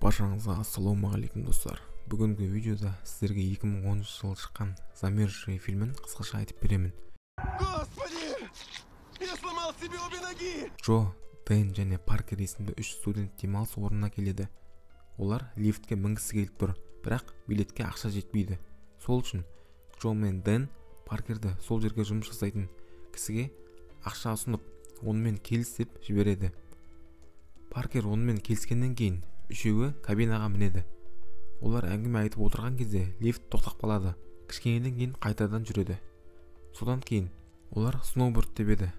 Баршаңызға ассалаумағалейкум достар. Бүгінгі видеода сіздерге 2010 жылы шыққан «Замерзшие» фильмін қысқаша айтып беремін. Джо, Дэн және Паркер есімді 3 студент демалыс орнына келеді. Олар лифтке мінгісі келіп тұр, бірақ билетке ақша жетпейді. Сол үшін Джо мен Дэн Паркерді сол жерге жұмыс жасайтын кісіге ақша ұсынып, онымен келіс деп жібереді. Паркер онымен келіскеннен кейін үшеуі кабинаға мінеді. Олар әңгіме айтып отырған кезде лифт тоқтап қалады. Кішкенеден кейін қайтадан жүреді. Содан кейін олар сноуборд тебеді.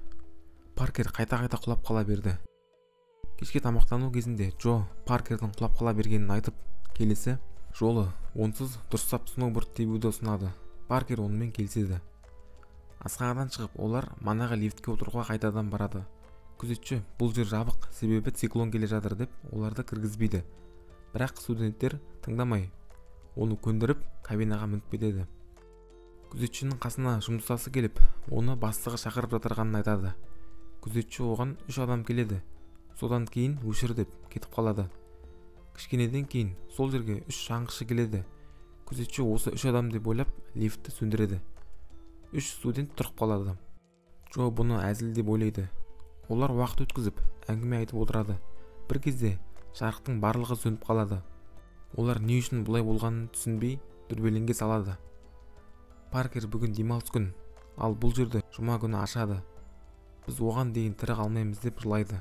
Паркер қайта-қайта құлап қала берді. Кешке тамақтану кезінде Джо Паркердің құлап қала бергенін айтып, келесі жолы онсыз дұрыстап сноуборд тебуді ұсынады. Паркер онымен келіседі. Асханадан шығып, олар манағы лифтке отыруға қайтадан барады. Күзетші бұл жер жабық, себебі циклон келе жатыр деп оларды кіргізбейді. Бірақ студенттер тыңдамай, оны көндіріп кабинаға мініп кетеді. Күзетшінің қасына жұмысшысы келіп, оны бастығы шақырып жатырғанын айтады. Күзетші оған 3 адам келеді. Содан кейін өшір деп кетіп қалады. Кішкенеден кейін сол жерге 3 шаңғышы келеді. Күзетші осы 3 адам деп ойлап лифтті сөндіреді. 3 студент тұрып қалады. Джо бұны әзіл деп ойлайды. Олар уақыт өткізіп, әңгіме айтып отырады. Бір кезде жарықтың барлығы сөніп қалады. Олар не үшін бұлай болғанын түсінбей дүрбелеңге салады. Паркер бүгін демалыс күн, ал бұл жерді жұма күні ашады. Біз оған дейін тірі қалмаймыз деп жылайды.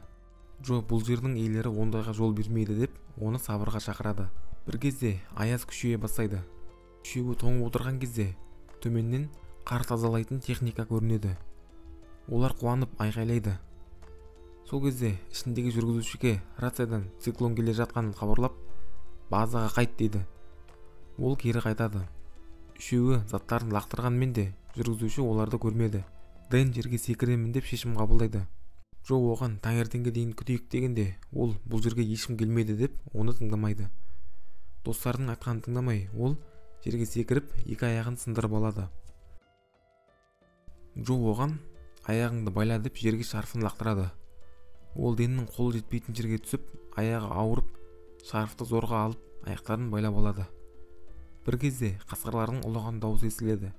Джо бұл жердің иелері ондайға жол бермейді деп оны сабырға шақырады. Бір кезде аяз күшейе бастайды. Үшеуі тоңып отырған кезде төменнен қар тазалайтын техника көрінеді. Олар қуанып айқайлайды. Сол кезде ішіндегі жүргізушіге рациядан циклон келе жатқанын хабарлап, базаға қайт дейді. Ол кері қайтады. Үшеуі заттарын лақтырғанмен де жүргізуші оларды көрмеді. Дэн жерге секіремін деп шешім қабылдайды. Джо оған таңертеңге дейін күтейік дегенде, ол бұл жерге ешкім келмейді деп оны тыңдамайды. Достарының айтқанын тыңдамай, ол жерге секіріп, 2 аяғын сындырып алады. Джо оған аяғыңды байла деп жерге шарфын лақтырады. Ол Дэннің қолы жетпейтін жерге түсіп, аяғы ауырып, шарфты зорға алып, аяқтарын байлап алады. Бір кезде қасқырлардың ұлыған дауысы естіледі.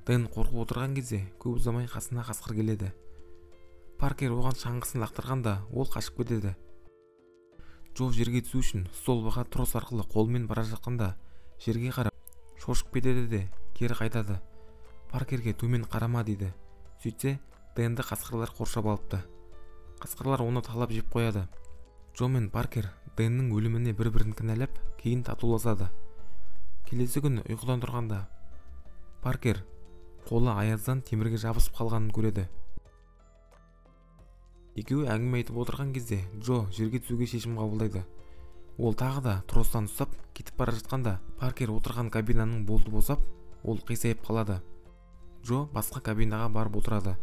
Дэн қорқып отырған кезде көп ұзамай қасына қасқыр келеді. Паркер оған шаңғысын лақтырғанда, ол қашып кетеді. Джо жерге түсу үшін столбаға трос арқылы қолмен бара жатқанда, жерге қарап шошып кетеді де кері қайтады. Паркерге төмен қарама дейді. Сөйтсе, Дэнді қасқырлар қоршап алыпты. Қасқырлар оны талап жеп қояды. Джо мен Паркер Дэннің өліміне бір-бірін кінәлап, кейін татуласады. Келесі күні ұйқыдан тұрғанда Паркер қолы аяздан темірге жабысып қалғанын көреді. Екеуі әңгіме айтып отырған кезде Джо жерге түсуге шешім қабылдайды. Ол тағы да тростан ұстап кетіп бара жатқанда, Паркер отырған кабинаның болты босап, ол қисайып қалады. Джо басқа кабинаға барып отырады.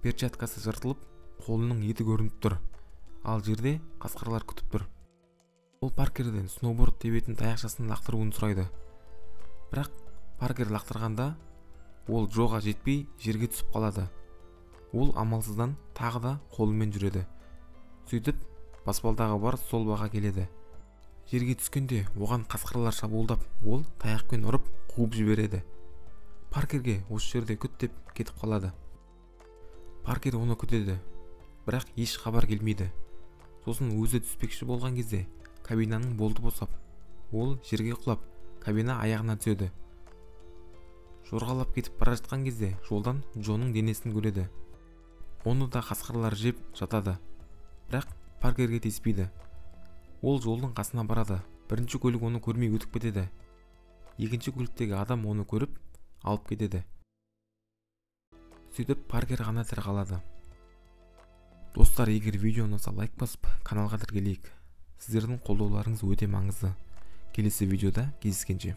Перчаткасы жыртылып, қолының еті көрініп тұр, ал жерде қасқырлар күтіп тұр. Ол Паркерден сноуборд тебетін таяқшасын лақтыруын сұрайды. Бірақ Паркер лақтырғанда, ол Джоға жетпей жерге түсіп қалады. Ол амалсыздан тағы да қолымен жүреді. Сөйтіп, баспалдағы бар столбаға келеді. Жерге түскенде оған қасқырлар шабуылдап, ол таяқпен ұрып қуып жібереді. Паркерге осы жерде күт деп кетіп қалады. Паркер оны күтеді, бірақ еш хабар келмейді. Сосын өзі түспекші болған кезде кабинаның болты босап, ол жерге құлап, кабина аяғына түседі. Жорғалап кетіп бара жатқан кезде жолдан Джоның денесін көреді. Оны да қасқырлар жеп жатады, бірақ Паркерге тиіспейді. Ол жолдың қасына барады. Бірінші көлік оны көрмей өтіп кетеді. Екінші көліктегі адам оны көріп, алып кетеді. Сөйтіп Паркер ғана тірі қалады. Достар, егер видео ұнаса лайк басып, каналға тіркелейік. Сіздердің қолдауларыңыз өте маңызды. Келесі видеода кездескенше.